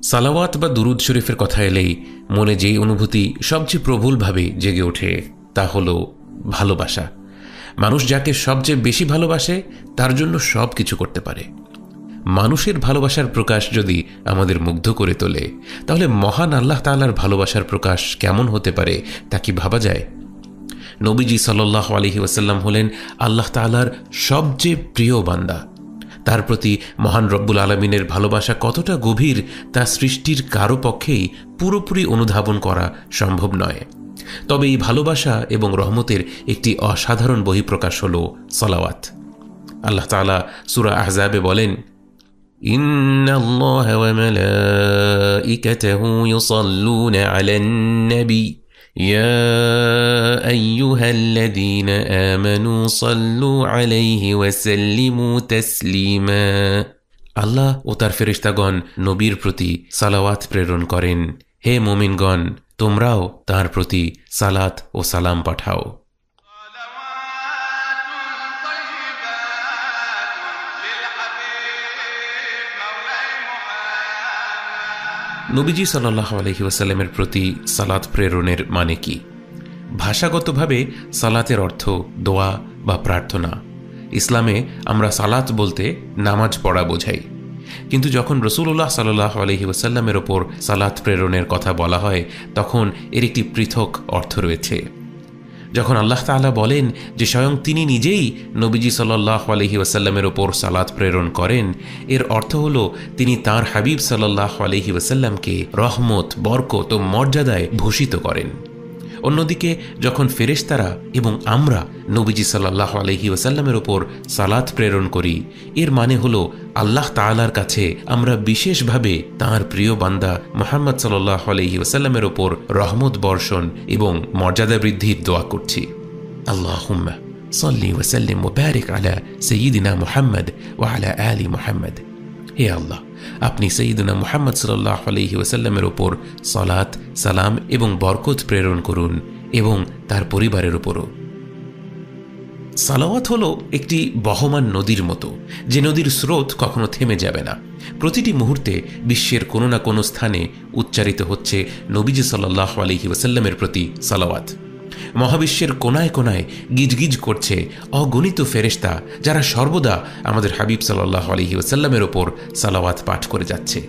সালাওয়াত বা দুরুদ শরীফের কথা এলেই মনে যেই অনুভূতি সবচেয়ে প্রবলভাবে জেগে ওঠে তা হলো ভালোবাসা। মানুষ যাকে সবচেয়ে বেশি ভালোবাসে তার জন্য সব কিছু করতে পারে। মানুষের ভালোবাসার প্রকাশ যদি আমাদের মুগ্ধ করে তোলে, তাহলে মহান আল্লাহ তাআলার ভালোবাসার প্রকাশ কেমন হতে পারে তা কি ভাবা যায়? নবীজি সাল্লাল্লাহু আলাইহি ওয়াসাল্লাম হলেন আল্লাহ তাআলার সবচেয়ে প্রিয় বান্দা। তার প্রতি মহান রব্বুল আলমিনের ভালোবাসা কতটা গভীর তা সৃষ্টির কারো পক্ষেই পুরোপুরি অনুধাবন করা সম্ভব নয়। তবে এই ভালোবাসা এবং রহমতের একটি অসাধারণ বহিঃপ্রকাশ হল সালাওয়াত। আল্লাহ তাআলা সূরা আহজাবে বলেন, ইন্নাল্লাহা ওয়া মালাইকাতাহু ইউসাল্লুনা আলান নবী ইয়া আইয়ুহাল্লাযীনা আমানু সাল্লু আলাইহি ওয়া সাল্লিমু তাসলিমা। আল্লাহ ও তার ফেরেশতাগণ নবীর প্রতি সালাওয়াত প্রেরণ করেন। হে মুমিনগণ, তোমরাও তার প্রতি সালাত ও সালাম পাঠাও। নবীজি সাল্লাল্লাহু আলাইহি ওয়াসাল্লামের প্রতি সালাত প্রেরণের মানে কি? ভাষাগতভাবে সালাতের অর্থ দোয়া বা প্রার্থনা। ইসলামে আমরা সালাত বলতে নামাজ পড়া বোঝাই, কিন্তু যখন রাসূলুল্লাহ সাল্লাল্লাহু আলাইহি ওয়াসাল্লামের ওপর সালাত প্রেরণের কথা বলা হয় তখন এর একটি পৃথক অর্থ রয়েছে। যখন আল্লাহ তাআলা বলেন যে স্বয়ং তিনি নিজেই নবীজি সাল্লাল্লাহু আলাইহি ওয়াসাল্লামের ওপর সালাত প্রেরণ করেন, এর অর্থ হলো তিনি তাঁর হাবিব সাল্লাল্লাহু আলাইহি ওয়াসাল্লামকে রহমত, বরকত ও মর্যাদায় ভূষিত করেন। অন্যদিকে যখন ফেরেশতারা এবং আমরা নবীজি সাল্লাল্লাহু আলাইহি ওয়াসাল্লামের ওপর সালাত প্রেরণ করি, এর মানে হলো আল্লাহ তাআলার কাছে আমরা বিশেষভাবে তাঁর প্রিয় বান্দা মুহাম্মদ সাল্লাল্লাহু আলাইহি ওয়াসাল্লামের ওপর রহমত বর্ষণ এবং মর্যাদা বৃদ্ধির দোয়া করছি। আল্লাহুম্মা সাল্লি ওয়া সাল্লিম ওয়া বারিক আলা সাইয়্যিদিনা মুহাম্মদ ওয়া আলা আলি মুহাম্মদ। হে আল্লাহ, আপনি সাইয়্যিদুনা মুহাম্মদ সাল্লাল্লাহু আলাইহি ওয়াসাল্লামের ওপর সালাত, সালাম এবং বরকত প্রেরণ করুন এবং তার পরিবারের উপরও। সালাওয়াত হলো একটি বহমান নদীর মতো, যে নদীর স্রোত কখনো থেমে যাবে না। প্রতিটি মুহূর্তে বিশ্বের কোনো না কোনো স্থানে উচ্চারিত হচ্ছে নবীজি সাল্লাল্লাহু আলাইহি ওয়াসাল্লামের প্রতি সালাওয়াত। মহাবিশ্বের কোনায় কোনায় গিজগিজ করছে অগণিত ফেরেশতা, যারা সর্বদা আমাদের হাবিব সাল্লাল্লাহু আলাইহি ওয়াসাল্লামের ওপর সালাওয়াত পাঠ করে যাচ্ছে।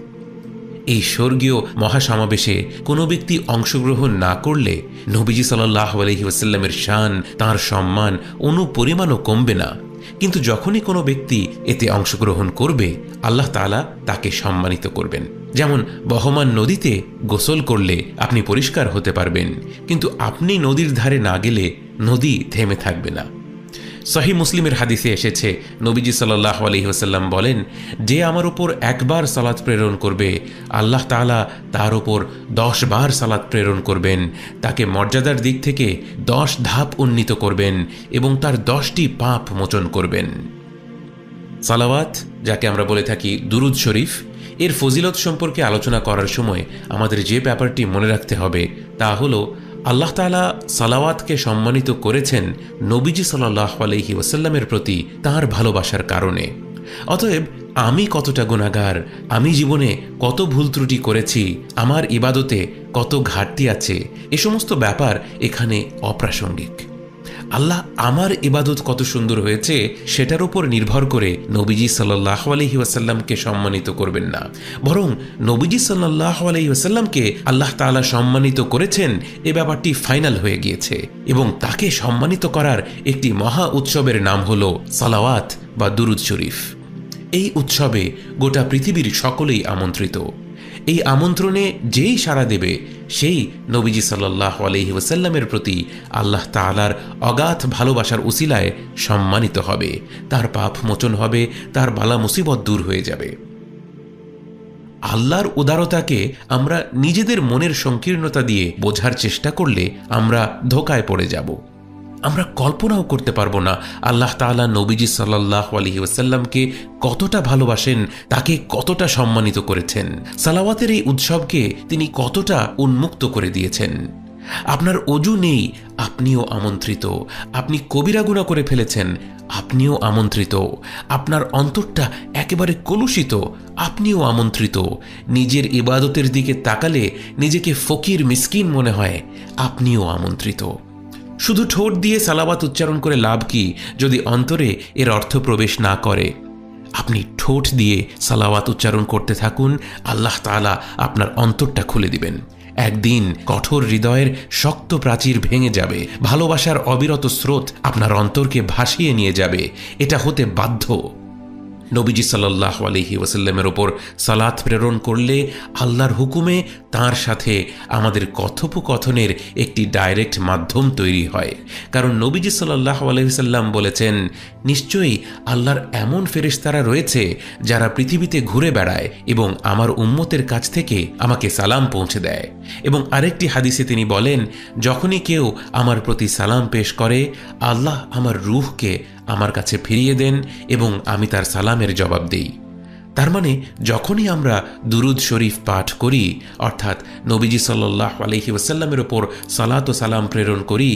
এই স্বর্গীয় মহাসমাবেশে কোনো ব্যক্তি অংশগ্রহণ না করলে নবীজি সাল্লাল্লাহু আলাইহি ওয়াসাল্লামের শান, তাঁর সম্মান অনুপরিমাণও কমবে না। কিন্তু যখনই কোনো ব্যক্তি এতে অংশগ্রহণ করবে, আল্লাহ তাআলা তাকে সম্মানিত করবেন। যেমন বহমান নদীতে গোসল করলে আপনি পরিষ্কার হতে পারবেন, কিন্তু আপনি নদীর ধারে না গেলে নদী থেমে থাকবে না। সহিহ মুসলিমের হাদিসে এসেছে, নবীজি সাল্লাল্লাহু আলাইহি ওয়াসাল্লাম বলেন, যে আমার উপর একবার সালাত প্রেরণ করবে, আল্লাহ তাআলা তার উপর 10 বার সালাত প্রেরণ করবেন, তাকে মর্যাদার দিক থেকে 10 ধাপ উন্নীত করবেন এবং তার 10টি পাপ মোচন করবেন। সালাওয়াত, যাকে আমরা বলে থাকি দুরুদ শরীফ, এর ফজিলত সম্পর্কে আলোচনা করার সময় আমাদের যে ব্যাপারটি মনে রাখতে হবে তা হলো, আল্লাহ তাআলা সালাওয়াতকে সম্মানিত করেছেন নবীজি সাল্লাল্লাহু আলাইহি ওয়াসাল্লামের প্রতি তাঁর ভালোবাসার কারণে। অতএব আমি কতটা গুনাহগার, আমি জীবনে কত ভুল ত্রুটি করেছি, আমার ইবাদতে কত ঘাটতি আছে, এ সমস্ত ব্যাপার এখানে অপ্রাসঙ্গিক। আল্লাহ আমার ইবাদত কত সুন্দর হয়েছে সেটার উপর নির্ভর করে নবীজি সাল্লাল্লাহু আলাইহি ওয়াসাল্লামকে সম্মানিত করবেন না, বরং নবীজি সাল্লাল্লাহু আলাইহি ওয়াসাল্লামকে আল্লাহ তাআলা সম্মানিত করেছেন এ ব্যাপারটি ফাইনাল হয়ে গিয়েছে এবং তাকে সম্মানিত করার একটি মহা উৎসবের নাম হলো সালাওয়াত বা দুরুদ শরীফ। এই উৎসবে গোটা পৃথিবীর সকলেই আমন্ত্রিত। এই আমন্ত্রণে যেই সাড়া দেবে সেই নবীজি সাল্লাল্লাহু আলাইহি ওয়াসাল্লামের প্রতি আল্লাহ তাআলার অগাধ ভালোবাসার উসিলায় সম্মানিত হবে, তার পাপ মোচন হবে, তার বালা মুসিবত দূর হয়ে যাবে। আল্লাহর উদারতাকে আমরা নিজেদের মনের সংকীর্ণতা দিয়ে বোঝার চেষ্টা করলে আমরা ধোঁকায় পড়ে যাব। আমরা কল্পনাও করতে পারবো না আল্লাহ তাআলা নবীজি সাল্লাল্লাহু আলাইহি ওয়াসাল্লামকে কতটা ভালোবাসেন, তাকে কতটা সম্মানিত করেছেন, সালাওয়াতের এই উৎসবকে তিনি কতটা উন্মুক্ত করে দিয়েছেন। আপনার অজু নেই, আপনিও আমন্ত্রিত। আপনি কবিরা গুনাহ করে ফেলেছেন, আপনিও আমন্ত্রিত। আপনার অন্তরটা একেবারে কলুষিত, আপনিও আমন্ত্রিত। নিজের ইবাদতের দিকে তাকালে নিজেকে ফকির মিসকিন মনে হয়, আপনিও আমন্ত্রিত। শুধু ঠোঁট দিয়ে সালাওয়াত উচ্চারণ করে লাভ কি যদি অন্তরে এর অর্থ প্রবেশ না করে? আপনি ঠোঁট দিয়ে সালাওয়াত উচ্চারণ করতে থাকুন, আল্লাহ তাআলা আপনার অন্তরটা খুলে দিবেন। একদিন কঠোর হৃদয়ের শক্ত প্রাচীর ভেঙে যাবে, ভালোবাসার অবিরত স্রোত আপনার অন্তরকে ভাসিয়ে নিয়ে যাবে। এটা হতে বাধ্য। নবীজি সাল্লাল্লাহু আলাইহি ওয়াসাল্লামের ওপর সালাত প্রেরণ করলে আল্লাহর হুকুমে তার সাথে আমাদের কথোপকথনের একটি ডাইরেক্ট মাধ্যম তৈরি হয়। কারণ নবীজি সাল্লাল্লাহু আলাইহি ওয়াসাল্লাম বলেছেন, নিশ্চয়ই আল্লাহর এমন ফেরেশতারা রয়েছে যারা পৃথিবীতে ঘুরে বেড়ায় এবং আমার উম্মতের কাছ থেকে আমাকে সালাম পৌঁছে দেয়। এবং আরেকটি হাদিসে তিনি বলেন, যখনই কেউ আমার প্রতি সালাম পেশ করে, আল্লাহ আমার রূহকে আমার কাছে ফিরিয়ে দেন এবং আমি তার সালামের জবাব দেই। তার মানে যখনই আমরা দুরুদ শরীফ পাঠ করি, অর্থাৎ নবীজি সাল্লাল্লাহু আলাইহি ওয়াসাল্লামের ওপর সালাত ও সালাম প্রেরণ করি,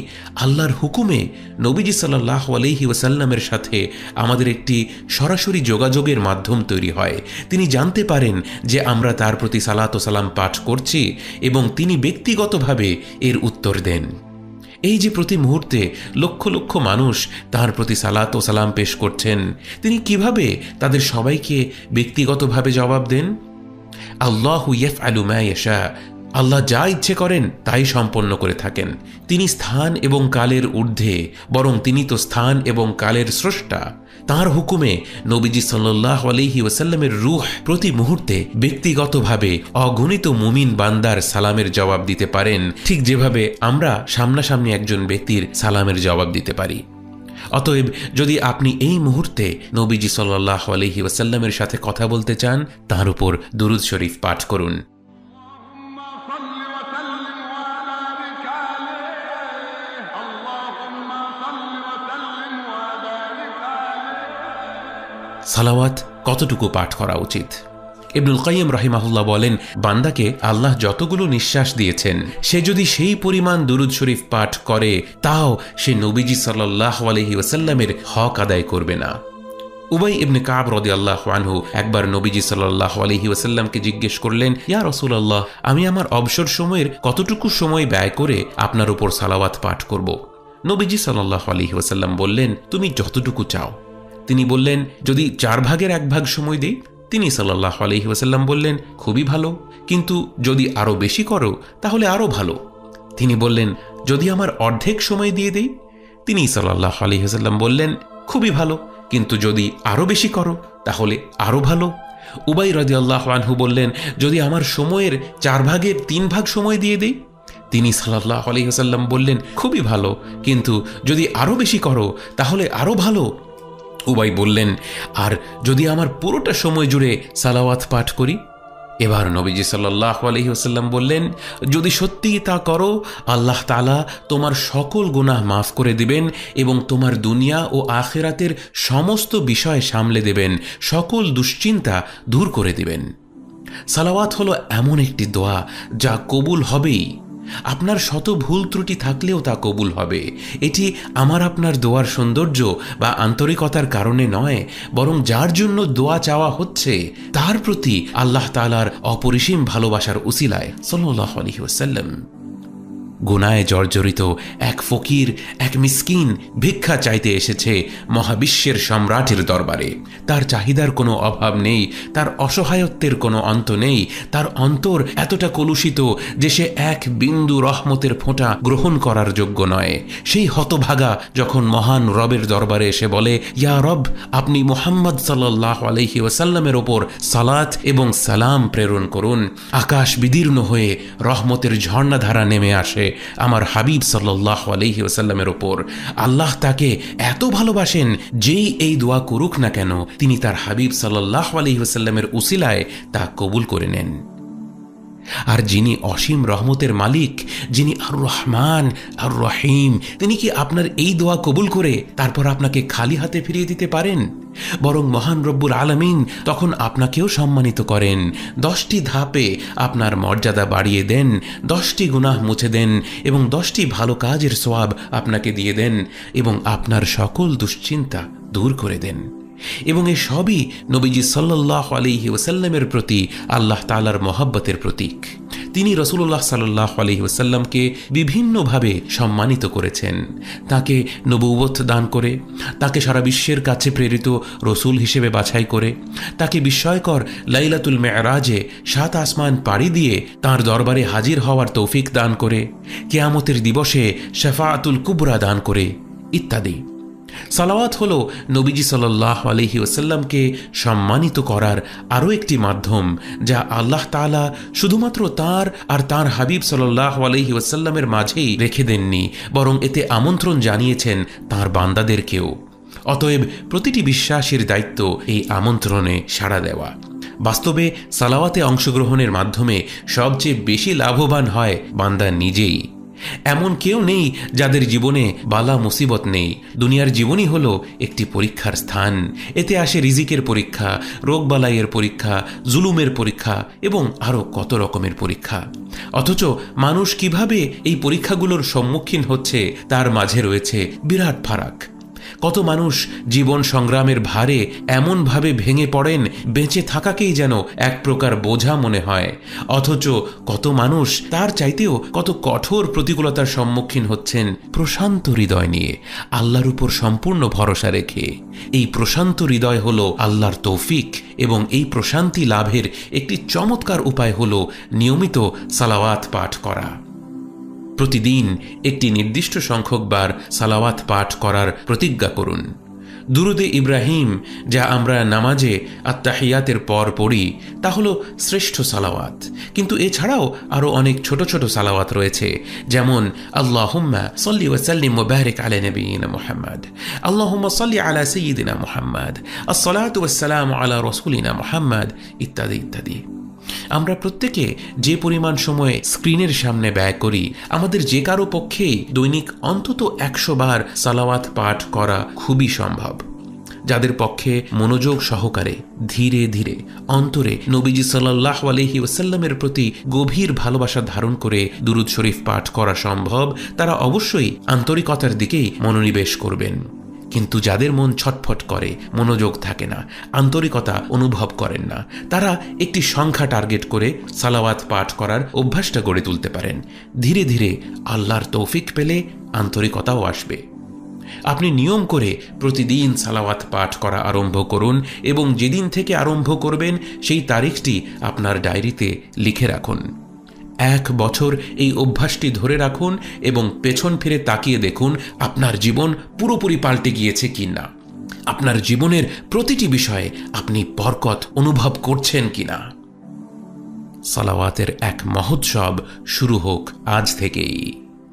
আল্লাহর হুকুমে নবীজি সাল্লাল্লাহু আলাইহি ওয়াসাল্লামের সাথে আমাদের একটি সরাসরি যোগাযোগের মাধ্যম তৈরি হয়। তিনি জানতে পারেন যে আমরা তার প্রতি সালাত ও সালাম পাঠ করছি এবং তিনি ব্যক্তিগতভাবে এর উত্তর দেন। এই যে প্রতি মুহূর্তে লক্ষ লক্ষ মানুষ তার প্রতি সালাত ও সালাম পেশ করছেন, তিনি কিভাবে তাদের সবাইকে ব্যক্তিগতভাবে জবাব দেন? আল্লাহু ইয়াফআলু মা ইয়াশা, আল্লাহ যা ইচ্ছে করেন তাই সম্পন্ন করে থাকেন। তিনি স্থান এবং কালের ঊর্ধ্বে, বরং তিনি তো স্থান এবং কালের স্রষ্টা। তাঁর হুকুমে নবীজি সাল্লাল্লাহু আলাইহি ওয়াসাল্লামের রূহ প্রতি মুহূর্তে ব্যক্তিগতভাবে অগণিত মুমিন বান্দার সালামের জবাব দিতে পারেন, ঠিক যেভাবে আমরা সামনাসামনি একজন ব্যক্তির সালামের জবাব দিতে পারি। অতএব যদি আপনি এই মুহূর্তে নবীজি সাল্লাল্লাহু আলাইহি ওয়াসাল্লামের সাথে কথা বলতে চান, তার উপর দুরূদ শরীফ পাঠ করুন। সালাওয়াত কতটুকু পাঠ করা উচিত? ইবনুল কাইয়িম রাহিমাহুল্লাহ বলেন, বান্দাকে আল্লাহ যতগুলো নিঃশ্বাস দিয়েছেন, সে যদি সেই পরিমাণ দুরূদ শরীফ পাঠ করে, তাও সে নবীজি সাল্লাল্লাহু আলাইহি ওয়াসাল্লামের হক আদায় করবে না। উবাই ইবনে কাব রাদিয়াল্লাহু আনহু একবার নবীজি সাল্লাল্লাহু আলাইহি ওয়াসাল্লামকে জিজ্ঞেস করলেন, ইয়া রাসূলুল্লাহ, আমি আমার অবসর সময়ের কতটুকু সময় ব্যয় করে আপনার উপর সালাওয়াত পাঠ করব? নবীজি সাল্লাল্লাহু আলাইহি ওয়াসাল্লাম বললেন, তুমি যতটুকু চাও। তিনি বললেন, যদি 4 ভাগের 1 ভাগ সময় দেই? তিনি সাল্লাল্লাহু আলাইহি ওয়াসাল্লাম বললেন, খুবই ভালো, কিন্তু যদি আরো বেশি করো তাহলে আরো ভালো। তিনি বললেন, যদি আমার অর্ধেক সময় দিয়ে দেই? তিনি সাল্লাল্লাহু আলাইহি ওয়াসাল্লাম বললেন, খুবই ভালো, কিন্তু যদি আরো বেশি করো তাহলে আরো ভালো। উবাই রাদিয়াল্লাহু আনহু বললেন, যদি আমার সময়ের 4 ভাগের 3 ভাগ সময় দিয়ে দেই? তিনি সাল্লাল্লাহু আলাইহি ওয়াসাল্লাম বললেন, খুবই ভালো, কিন্তু যদি আরো বেশি করো তাহলে আরো ভালো। উবাই বললেন, আর যদি আমার পুরোটা সময় জুড়ে সালাওয়াত পাঠ করি? এবার নবীজি সাল্লাল্লাহু আলাইহি ওয়াসাল্লাম বললেন, যদি সত্যিই তা করো, আল্লাহ তাআলা তোমার সকল গুনাহ মাফ করে দিবেন এবং তোমার দুনিয়া ও আখিরাতের সমস্ত বিষয় সামলে দেবেন, সকল দুশ্চিন্তা দূর করে দিবেন। সালাওয়াত হলো এমন একটি দোয়া যা কবুল হবেই। আপনার শত ভুল ত্রুটি থাকলেও তা কবুল হবে। এটি আমার আপনার দোয়ার সৌন্দর্য বা আন্তরিকতার কারণে নয়, বরং যার জন্য দোয়া চাওয়া হচ্ছে তার প্রতি আল্লাহ তাআলার অপরিসীম ভালোবাসার উসিলায় সাল্লাল্লাহু আলাইহি ওয়াসাল্লাম। গুনায় জর্জরিত এক ফকির, এক মিসকিন ভিক্ষা চাইতে এসেছে মহাবিশ্বের সম্রাটের দরবারে। তার চাহিদার কোনো অভাব নেই, তার অসহায়ত্বের কোনো অন্ত নেই, তার অন্তর এতটা কলুষিত যে সে এক বিন্দু রহমতের ফোঁটা গ্রহণ করার যোগ্য নয়। সেই হতভাগা যখন মহান রবের দরবারে এসে বলে, ইয়া রব, আপনি মুহাম্মদ সাল্লাল্লাহু আলাইহি ওয়াসাল্লামের ওপর সালাত এবং সালাম প্রেরণ করুন, আকাশ বিদীর্ণ হয়ে রহমতের ঝর্ণাধারা নেমে আসে আমার হাবিব সাল্লাল্লাহু আলাইহি ওয়াসাল্লামের ওপর। আল্লাহ তাকে এত ভালোবাসেন, যেই এই দোয়া করুক না কেন, তিনি তার হাবিব সাল্লাল্লাহু আলাইহি ওয়াসাল্লামের উসিলায় তা কবুল করে নেন। আর যিনি অসীম রহমতের মালিক, যিনি আর রহমান আর রহিম, তিনি কি আপনার এই দোয়া কবুল করে তারপর আপনাকে খালি হাতে ফিরিয়ে দিতে পারেন? বরং মহান রব্বুল আলামিন তখন আপনাকেও সম্মানিত করেন, 10টি ধাপে আপনার মর্যাদা বাড়িয়ে দেন, 10টি গুনাহ মুছে দেন এবং 10টি ভালো কাজের সওয়াব আপনাকে দিয়ে দেন এবং আপনার সকল দুশ্চিন্তা দূর করে দেন। এবং এ সবই নবীজি সাল্লাল্লাহু আলাইহি ওয়াসাল্লামের প্রতি আল্লাহ তাআলার মহব্বতের প্রতীক। তিনি রাসূলুল্লাহ সাল্লাল্লাহু আলাইহি ওয়াসাল্লামকে বিভিন্নভাবে সম্মানিত করেছেন, তাকে নবুয়ত দান করে, তাকে সারা বিশ্বের কাছে প্রেরিত রসূল হিসেবে বাছাই করে, তাকে বিস্ময়কর লাইলাতুল মেরাজে 7 আসমান পাড়ি দিয়ে তাঁর দরবারে হাজির হওয়ার তৌফিক দান করে, কিয়ামতের দিবসে শাফাআতুল কুবরা দান করে ইত্যাদি। সালাওয়াত হলো নবীজি সাল্লাল্লাহু আলাইহি ওয়াসাল্লামকে সম্মানিত করার আরও একটি মাধ্যম, যা আল্লাহ তাআলা শুধুমাত্র তাঁর আর তাঁর হাবিব সাল্লাল্লাহু আলাইহি ওয়াসাল্লামের মাঝেই রেখে দেননি, বরং এতে আমন্ত্রণ জানিয়েছেন তাঁর বান্দাদেরকেও। অতএব প্রতিটি বিশ্বাসীর দায়িত্ব এই আমন্ত্রণে সাড়া দেওয়া। বাস্তবে সালাওয়াতে অংশগ্রহণের মাধ্যমে সবচেয়ে বেশি লাভবান হয় বান্দা নিজেই। এমন কেউ নেই যাদের জীবনে বালা মুসিবত নেই। দুনিয়ার জীবনই হলো একটি পরীক্ষার স্থান। এতে আসে রিজিকের পরীক্ষা, রোগবালাইয়ের পরীক্ষা, জুলুমের পরীক্ষা এবং আরও কত রকমের পরীক্ষা। অথচ মানুষ কিভাবে এই পরীক্ষাগুলোর সম্মুখীন হচ্ছে তার মাঝে রয়েছে বিরাট ফারাক। কত মানুষ জীবন সংগ্রামের ভারে এমনভাবে ভেঙে পড়েন বেঁচে থাকাকেই যেন এক প্রকার বোঝা মনে হয়, অথচ কত মানুষ তার চাইতেও কত কঠোর প্রতিকূলতার সম্মুখীন হচ্ছেন প্রশান্ত হৃদয় নিয়ে, আল্লাহর উপর সম্পূর্ণ ভরসা রেখে। এই প্রশান্ত হৃদয় হলো আল্লাহর তৌফিক এবং এই প্রশান্তি লাভের একটি চমৎকার উপায় হলো নিয়মিত সালাওয়াত পাঠ করা। প্রতিদিন একটি নির্দিষ্ট সংখ্যক বার সালাওয়াত পাঠ করার প্রতিজ্ঞা করুন। দুরুদে ইব্রাহিম, যা আমরা নামাজে আত্তাহিয়াতের পর পড়ি, তা হলো শ্রেষ্ঠ সালাওয়াত। কিন্তু এছাড়াও আরও অনেক ছোট ছোট সালাওয়াত রয়েছে, যেমন আল্লাহুম্মা সাল্লি ওয়া সাল্লিম ওয়া বারিক আলা নবিয়িনা মুহাম্মদ, আল্লাহুম্মা সাল্লি আলা সাইয়্যিদিনা মুহাম্মদ, আসসালাতু ওয়াসসালামু আলা রাসূলিনা মুহাম্মদ ইত্যাদি ইত্যাদি। আমরা প্রত্যেকে যে পরিমাণ সময় স্ক্রিনের সামনে ব্যয় করি, আমাদের যে কারো পক্ষেই দৈনিক অন্তত 100 বার সালাওয়াত পাঠ করা খুবই সম্ভব। যাদের পক্ষে মনোযোগ সহকারে ধীরে ধীরে অন্তরে নবীজি সাল্লাল্লাহু আলাইহি ওয়াসাল্লামের প্রতি গভীর ভালোবাসা ধারণ করে দুরূদ শরীফ পাঠ করা সম্ভব, তারা অবশ্যই আন্তরিকতার দিকেই মনোনিবেশ করবেন। কিন্তু যাদের মন ছটফট করে, মনোযোগ থাকে না, আন্তরিকতা অনুভব করেন না, তারা একটি সংখ্যা টার্গেট করে সালাওয়াত পাঠ করার অভ্যাসটা গড়ে তুলতে পারেন। ধীরে ধীরে আল্লাহর তৌফিক পেলে আন্তরিকতাও আসবে। আপনি নিয়ম করে প্রতিদিন সালাওয়াত পাঠ করা আরম্ভ করুন এবং যেদিন থেকে আরম্ভ করবেন সেই তারিখটি আপনার ডায়েরিতে লিখে রাখুন। 1 বছর এই অভ্যাসটি ধরে রাখুন এবং পেছন ফিরে তাকিয়ে দেখুন আপনার জীবন পুরোপুরি পাল্টে গিয়েছে কিনা, আপনার জীবনের প্রতিটি বিষয়ে আপনি বরকত অনুভব করছেন কিনা। সালাওয়াতের এক মহোৎসব শুরু হোক আজ থেকেই।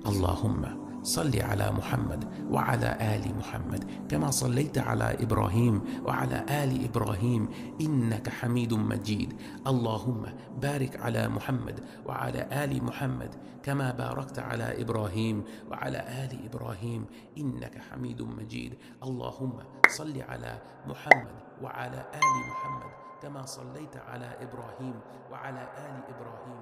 আল্লাহুম্মা সাল্লি আলা মুহাম্মদ ওয়া আলা আলি মুহাম্মদ কামা সাল্লাইতা আলা ইব্রাহিম ওয়া আলা আলি ইব্রাহিম ইন্নাকা হামিদুম মাজিদ। আল্লাহুম্মা বারিক আলা মুহাম্মদ ওয়া আলা আলি মুহাম্মদ কামা বারাকতা আলা ইব্রাহিম ওয়া আলা আলি ইব্রাহিম ইন্নাকা হামিদুম মাজিদ। আল্লাহুম্মা সাল্লি আলা মুহাম্মদ ওয়া আলা আলি মুহাম্মদ কামা সাল্লাইতা আলা ইব্রাহিম ওয়া আলা আলি ইব্রাহিম